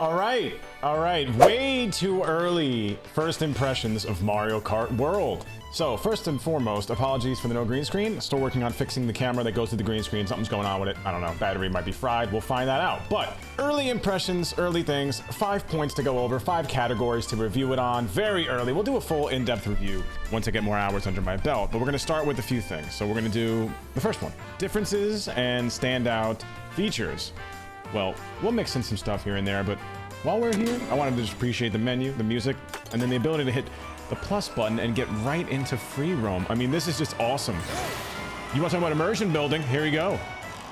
All right, way too early first impressions of Mario Kart World. So, first and foremost, apologies for the no green screen. Still working on fixing the camera that goes to the green screen. Something's going on with it. I don't know, battery might be fried. We'll find that out. But, early impressions, early things, 5 points to go over, 5 categories to review it on, very early. We'll do a full in-depth review once I get more hours under my belt. But we're gonna start with a few things. So we're gonna do the first one. Differences and standout features. Well, we'll mix in some stuff here and there, but while we're here, I wanted to just appreciate the menu, the music, and then the ability to hit the plus button and get right into free roam. I mean, this is just awesome. You want to talk about immersion building? Here we go.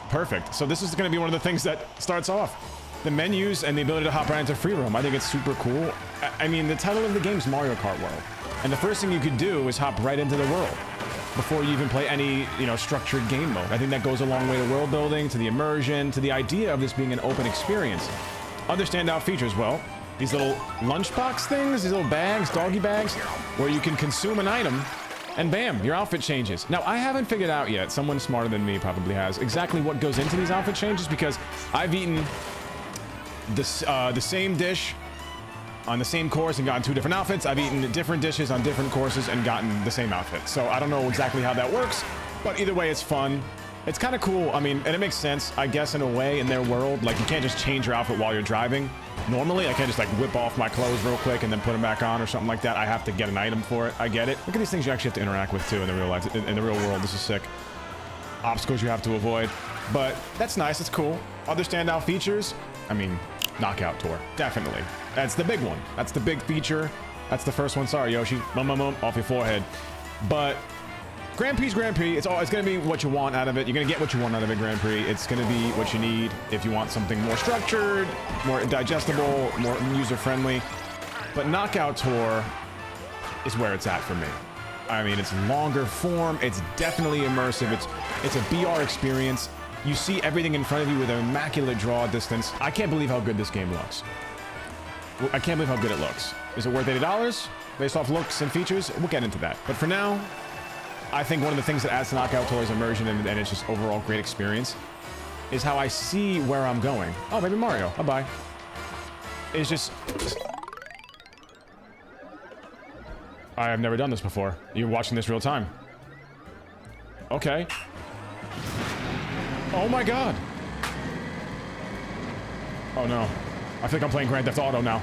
Perfect. So this is going to be one of the things that starts off. The menus and the ability to hop right into free roam. I think it's super cool. I mean, the title of the game is Mario Kart World. And the first thing you could do is hop right into the world before you even play any, structured game mode. I think that goes a long way to world building, to the immersion, to the idea of this being an open experience. Other standout features, well, these little lunchbox things, these little bags, doggy bags, where you can consume an item, and bam, your outfit changes. Now, I haven't figured out yet, someone smarter than me probably has, exactly what goes into these outfit changes, because I've eaten the same dish on the same course and gotten 2 different outfits. I've eaten different dishes on different courses and gotten the same outfit. So I don't know exactly how that works, but either way, it's fun. It's kind of cool. I mean, and it makes sense, I guess, in a way, in their world. Like, you can't just change your outfit while you're driving. Normally, I can't just, like, whip off my clothes real quick and then put them back on or something like that. I have to get an item for it. I get it. Look at these things you actually have to interact with, too, in the real life, in the real world. This is sick. Obstacles you have to avoid. But that's nice. It's cool. Other standout features? I mean, Knockout Tour. Definitely. That's the big one. That's the big feature. That's the first one. Sorry, Yoshi. Off your forehead. But Grand Prix, it's gonna be what you want out of it. You're gonna get what you want out of it, Grand Prix. It's gonna be what you need if you want something more structured, more digestible, more user-friendly. But Knockout Tour is where it's at for me. I mean, it's longer form. It's definitely immersive. It's a BR experience. You see everything in front of you with an immaculate draw distance. I can't believe how good this game looks. I can't believe how good it looks. Is it worth $80? Based off looks and features? We'll get into that. But for now, I think one of the things that adds to Knockout Tour's immersion and it's just overall great experience is how I see where I'm going. Oh, baby Mario. Bye-bye. It's just... I have never done this before. You're watching this real time. Okay. Oh my god. Oh no. I think I'm playing Grand Theft Auto now.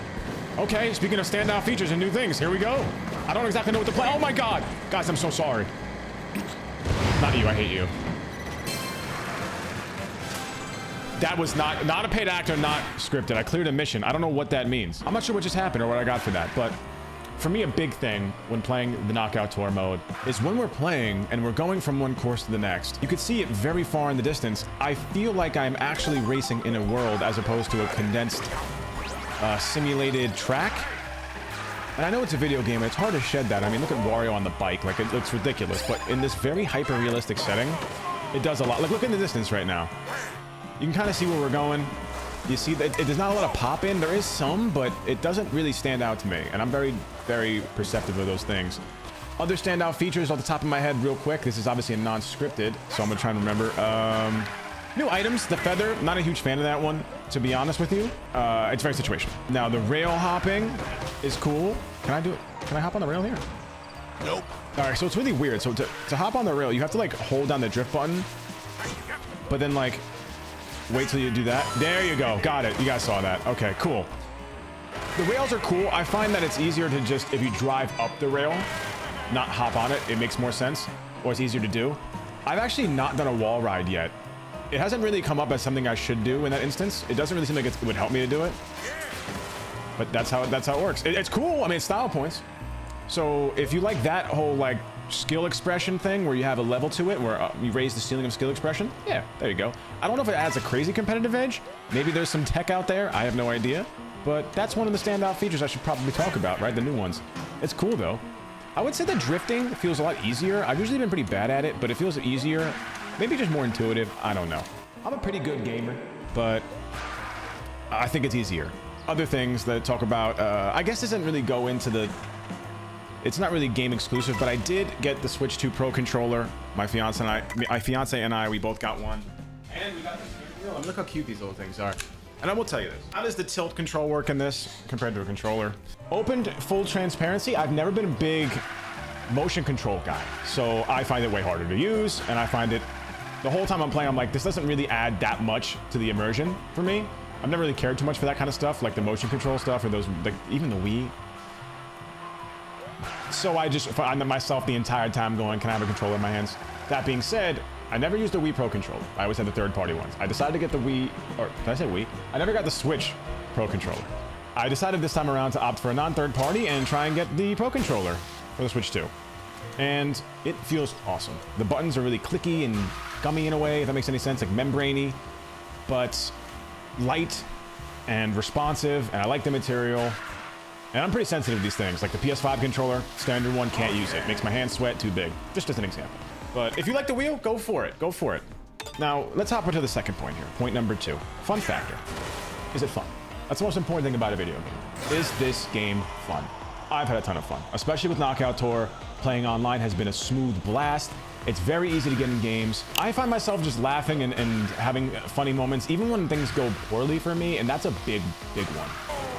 Okay, speaking of standout features and new things, here we go. I don't exactly know what to play. Oh my god. Guys, I'm so sorry. Not you, I hate you. That was not a paid actor, not scripted. I cleared a mission. I don't know what that means. I'm not sure what just happened or what I got for that, but for me, a big thing when playing the Knockout Tour mode is when we're playing and we're going from one course to the next, you could see it very far in the distance. I feel like I'm actually racing in a world as opposed to a condensed, simulated track. And I know it's a video game, and it's hard to shed that. I mean, look at Wario on the bike. Like, it looks ridiculous. But in this very hyper-realistic setting, it does a lot. Like, look in the distance right now. You can kind of see where we're going. You see that there's not a lot of pop in. There is some, but it doesn't really stand out to me. And I'm very, very perceptive of those things. Other standout features off the top of my head real quick. This is obviously a non-scripted, so I'm going to try and remember. New items, the feather. Not a huge fan of that one, to be honest with you. It's very situational. Now, the rail hopping is cool. Can I do it? Can I hop on the rail here? Nope. All right, so it's really weird. So to hop on the rail, you have to, like, hold down the drift button, but then, like, wait till you do that. There you go. Got it. You guys saw that. Okay, cool. The rails are cool. I find that it's easier to just, if you drive up the rail, not hop on it. It makes more sense, or it's easier to do. I've actually not done a wall ride yet. It hasn't really come up as something I should do in that instance. It doesn't really seem like it would help me to do it. But that's how it works. It's cool. I mean, it's style points. So if you like that whole, like, skill expression thing where you have a level to it where you raise the ceiling of skill expression, yeah, there you go. I don't know if it adds a crazy competitive edge. Maybe there's some tech out there. I have no idea. But that's one of the standout features I should probably talk about, right? The new ones. It's cool, though. I would say that drifting feels a lot easier. I've usually been pretty bad at it, but it feels easier. Maybe just more intuitive. I don't know. I'm a pretty good gamer, but I think it's easier. Other things that talk about, I guess doesn't really go into the... It's not really game exclusive, but I did get the Switch 2 Pro controller. My fiance and I, we both got one. And we got this. Look how cute these little things are. And I will tell you this. How does the tilt control work in this compared to a controller? Opened full transparency, I've never been a big motion control guy. So I find it way harder to use, and I find it, the whole time I'm playing, I'm like, this doesn't really add that much to the immersion for me. I've never really cared too much for that kind of stuff, like the motion control stuff, or those, like, even the Wii. So I just find myself the entire time going, can I have a controller in my hands? That being said, I never used the Wii Pro controller. I always had the third-party ones. I decided to get the Wii, or did I say Wii? I never got the Switch Pro controller. I decided this time around to opt for a non-third-party and try and get the Pro controller for the Switch 2. And it feels awesome. The buttons are really clicky and gummy in a way, if that makes any sense, like membraney, but light and responsive, and I like the material. And I'm pretty sensitive to these things. Like the PS5 controller, standard one, can't use it. Makes my hands sweat, too big. Just as an example. But if you like the wheel, go for it. Go for it. Now, let's hop into the second point here. Point number 2. Fun factor. Is it fun? That's the most important thing about a video game. Is this game fun? I've had a ton of fun. Especially with Knockout Tour. Playing online has been a smooth blast. It's very easy to get in games. I find myself just laughing and having funny moments, even when things go poorly for me, and that's a big, big one.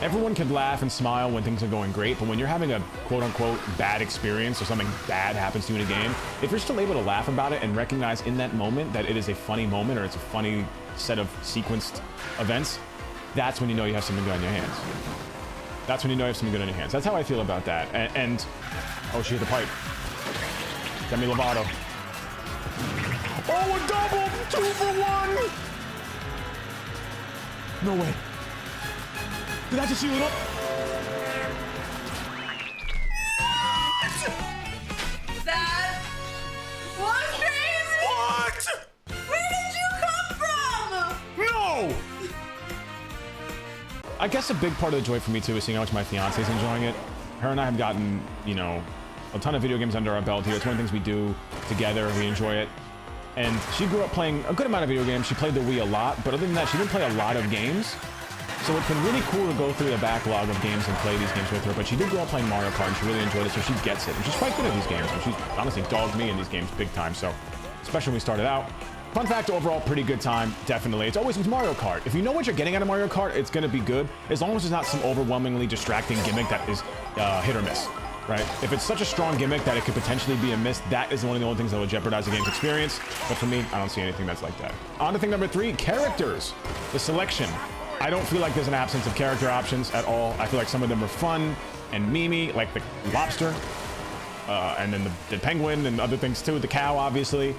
Everyone can laugh and smile when things are going great, but when you're having a quote-unquote bad experience or something bad happens to you in a game, if you're still able to laugh about it and recognize in that moment that it is a funny moment or it's a funny set of sequenced events, that's when you know you have something good on your hands. That's when you know you have something good on your hands. That's how I feel about that. And oh, she hit the pipe. Demi Lovato. Oh, a double! 2 for 1! No way. Did I just seal it up? That was crazy! What? Where did you come from? No! I guess a big part of the joy for me too is seeing how much my fiance is enjoying it. Her and I have gotten, you know, a ton of video games under our belt here. It's one of the things we do together. We enjoy it. And she grew up playing a good amount of video games. She played the Wii a lot, but other than that, she didn't play a lot of games. So it's been really cool to go through the backlog of games and play these games with her, but she did grow up playing Mario Kart and she really enjoyed it, so she gets it. And she's quite good at these games, and she's honestly dogged me in these games big time, so especially when we started out. Fun fact, overall, pretty good time, definitely. It's always with Mario Kart. If you know what you're getting out of Mario Kart, it's gonna be good, as long as there's not some overwhelmingly distracting gimmick that is hit or miss, right? If it's such a strong gimmick that it could potentially be a miss, that is one of the only things that will jeopardize the game's experience. But for me, I don't see anything that's like that. On to thing number 3, characters. The selection. I don't feel like there's an absence of character options at all. I feel like some of them are fun and memey, like the lobster, and then the penguin and other things too, the cow, obviously.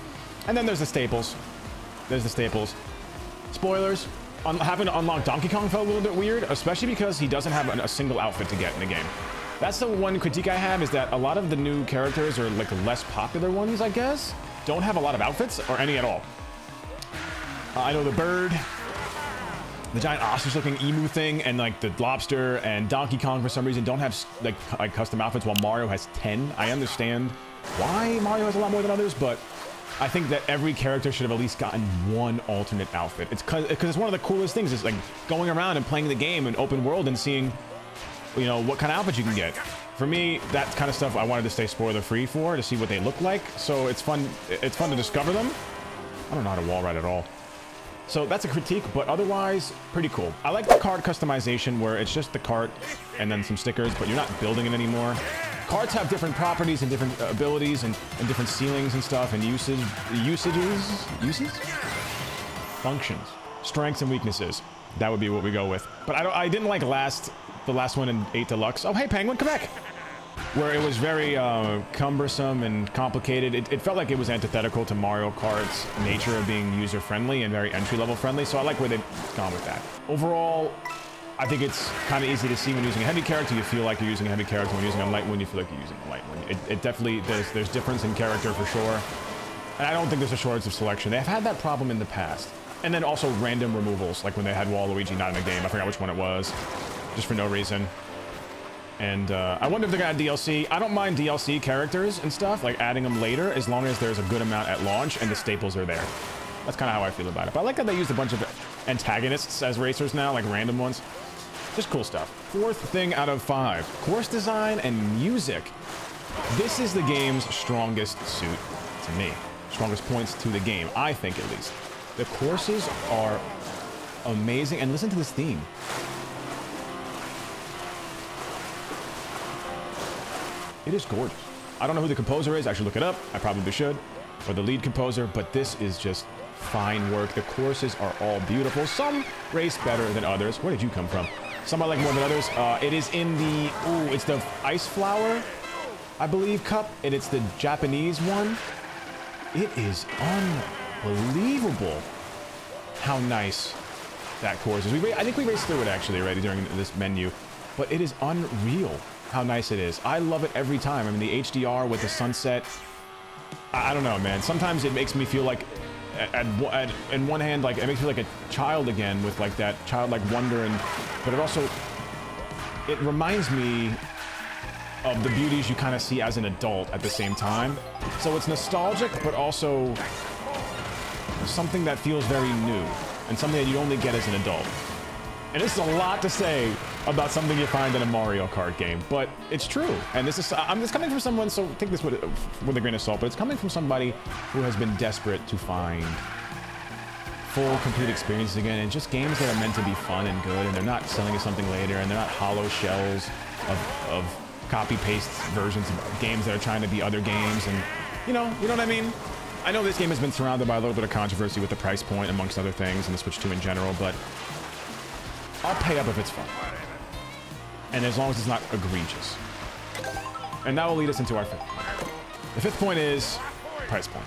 And then there's the staples. There's the staples. Spoilers, having to unlock Donkey Kong felt a little bit weird, especially because he doesn't have a single outfit to get in the game. That's the one critique I have, is that a lot of the new characters, or like the less popular ones, I guess, don't have a lot of outfits, or any at all. I know the bird, the giant ostrich-looking emu thing, and like the lobster and Donkey Kong for some reason don't have like custom outfits, while Mario has 10. I understand why Mario has a lot more than others, but I think that every character should have at least gotten one alternate outfit. It's because it's one of the coolest things, is like going around and playing the game in open world and seeing, you know, what kind of outfit you can get. For me, that kind of stuff I wanted to stay spoiler free for, to see what they look like. So it's fun to discover them. I don't know how to wall ride at all. So that's a critique, but otherwise, pretty cool. I like the card customization where it's just the cart and then some stickers, but you're not building it anymore. Carts have different properties and different abilities and different ceilings and stuff and uses? Functions. Strengths and weaknesses. That would be what we go with. But I didn't like the last one in 8 Deluxe. Oh, hey, Penguin, come back! Where it was very cumbersome and complicated. It felt like it was antithetical to Mario Kart's nature of being user-friendly and very entry-level friendly, so I like where they've gone with that. Overall, I think it's kind of easy to see when using a heavy character, you feel like you're using a heavy character. When using a light one, you feel like you're using a light one. It definitely, there's difference in character for sure. And I don't think there's a shortage of selection. They've had that problem in the past. And then also random removals, like when they had Waluigi not in the game. I forgot which one it was, just for no reason. And I wonder if they're gonna add DLC. I don't mind DLC characters and stuff, like adding them later, as long as there's a good amount at launch and the staples are there. That's kind of how I feel about it. But I like that they used a bunch of antagonists as racers now, like random ones. Just cool stuff. 4th thing out of 5. Course design and music. This is the game's strongest suit to me. Strongest points to the game, I think at least. The courses are amazing. And listen to this theme. It is gorgeous. I don't know who the composer is. I should look it up. I probably should. Or the lead composer. But this is just fine work. The courses are all beautiful. Some race better than others. Where did you come from? Some I like more than others. It is in the... Ooh, it's the Ice Flower, I believe, cup. And it's the Japanese one. It is unbelievable how nice that course is. I think we raced through it actually already during this menu. But it is unreal how nice it is. I love it every time. I mean, the HDR with the sunset. I don't know, man. Sometimes it makes me feel like, in one hand, like, it makes me feel like a child again with, like, that childlike wonder. But it also, it reminds me of the beauties you kind of see as an adult at the same time. So it's nostalgic, but also something that feels very new and something that you only get as an adult. And this is a lot to say about something you find in a Mario Kart game, but it's true. And this is, it's coming from someone, so take this with a grain of salt, but it's coming from somebody who has been desperate to find full, complete experiences again, and just games that are meant to be fun and good, and they're not selling you something later, and they're not hollow shells of copy-paste versions of games that are trying to be other games, and you know what I mean? I know this game has been surrounded by a little bit of controversy with the price point, amongst other things, and the Switch 2 in general, but I'll pay up if it's fun. And as long as it's not egregious. And that will lead us into our fifth point. The fifth point is price point.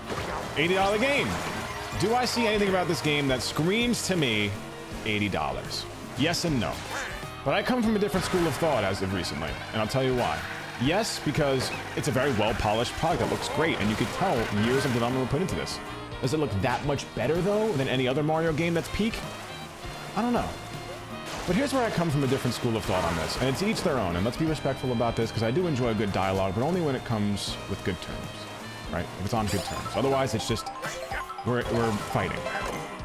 $80 game. Do I see anything about this game that screams to me $80? Yes and no. But I come from a different school of thought as of recently, and I'll tell you why. Yes, because it's a very well-polished product that looks great, and you could tell years of development were put into this. Does it look that much better, though, than any other Mario game that's peak? I don't know. But here's where I come from a different school of thought on this, and it's each their own, and let's be respectful about this, because I do enjoy a good dialogue, but only when it comes with good terms, right? If it's on good terms. Otherwise, it's just, we're fighting,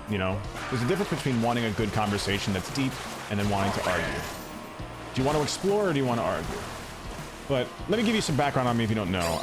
you know? There's a difference between wanting a good conversation that's deep and then wanting to argue. Do you want to explore or do you want to argue? But let me give you some background on me if you don't know.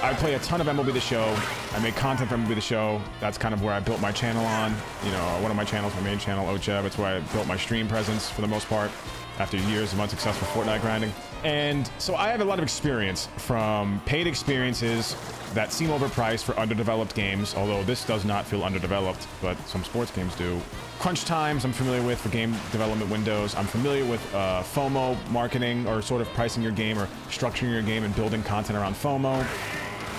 I play a ton of MLB The Show. I make content for MLB The Show. That's kind of where I built my channel on. You know, one of my channels, my main channel, OhChev. It's where I built my stream presence for the most part after years of unsuccessful Fortnite grinding. And so I have a lot of experience from paid experiences that seem overpriced for underdeveloped games, although this does not feel underdeveloped, but some sports games do. Crunch times I'm familiar with for game development windows. I'm familiar with FOMO marketing, or sort of pricing your game or structuring your game and building content around FOMO.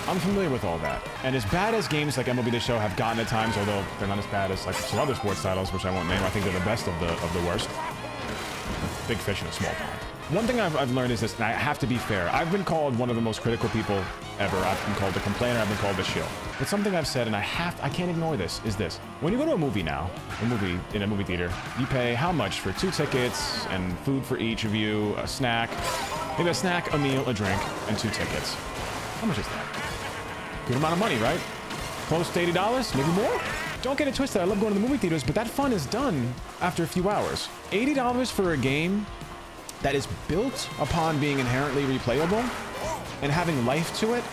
I'm familiar with all that. And as bad as games like MLB The Show have gotten at times, although they're not as bad as like some other sports titles, which I won't name, I think they're the best of the worst. Big fish in a small pond. One thing I've learned is this, and I have to be fair. I've been called one of the most critical people ever. I've been called a complainer. I've been called a shill. But something I've said, and I can't ignore this, is this. When you go to a movie now, in a movie theater, you pay how much for 2 tickets and food for each of you, a snack, maybe a snack, a meal, a drink, and 2 tickets. How much is that? Good amount of money, right? Close to $80, maybe more? Don't get it twisted, I love going to the movie theaters, but that fun is done after a few hours. $80 for a game that is built upon being inherently replayable and having life to it,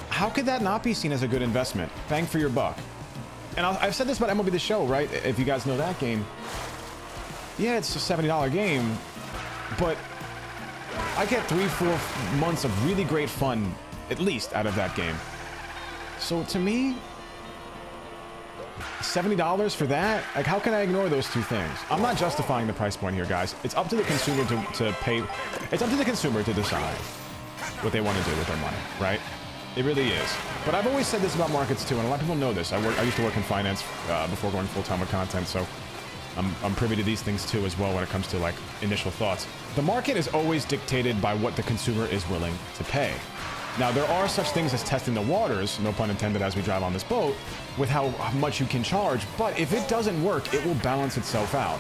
how could that not be seen as a good investment? Bang for your buck. And I've said this about MLB The Show, right? If you guys know that game. Yeah, it's a $70 game, but I get 3-4 months of really great fun, at least, out of that game. So to me, $70 for that? Like, how can I ignore those two things? I'm not justifying the price point here, guys. It's up to the consumer to pay. It's up to the consumer to decide what they want to do with their money, right? It really is. But I've always said this about markets too, and a lot of people know this. I used to work in finance before going full-time with content, so I'm privy to these things too as well when it comes to like initial thoughts. The market is always dictated by what the consumer is willing to pay. Now, there are such things as testing the waters, no pun intended, as we drive on this boat, with how much you can charge, but if it doesn't work, it will balance itself out.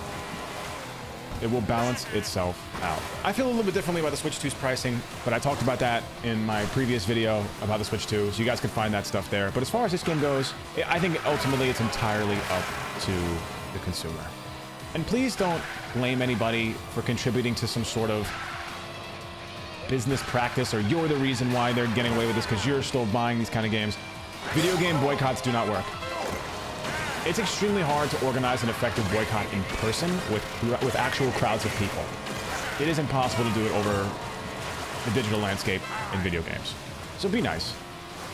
It will balance itself out. I feel a little bit differently about the Switch 2's pricing, but I talked about that in my previous video about the Switch 2, so you guys can find that stuff there. But as far as this game goes, I think ultimately it's entirely up to the consumer. And please don't blame anybody for contributing to some sort of business practice, or you're the reason why they're getting away with this because you're still buying these kind of games. Video game boycotts do not work. It's extremely hard to organize an effective boycott in person with actual crowds of people. It is impossible to do it over the digital landscape in video games. So be nice.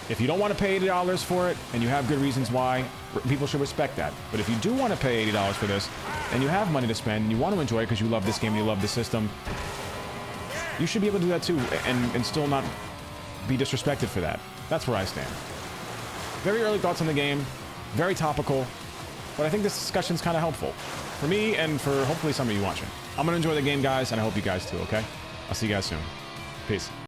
If you don't want to pay $80 for it, and you have good reasons why, people should respect that. But if you do want to pay $80 for this, and you have money to spend, and you want to enjoy it because you love this game and you love the system, you should be able to do that too, and still not be disrespected for that. That's where I stand. Very early thoughts on the game, very topical, but I think this discussion's kind of helpful. For me, and for hopefully some of you watching. I'm going to enjoy the game, guys, and I hope you guys too, okay? I'll see you guys soon. Peace.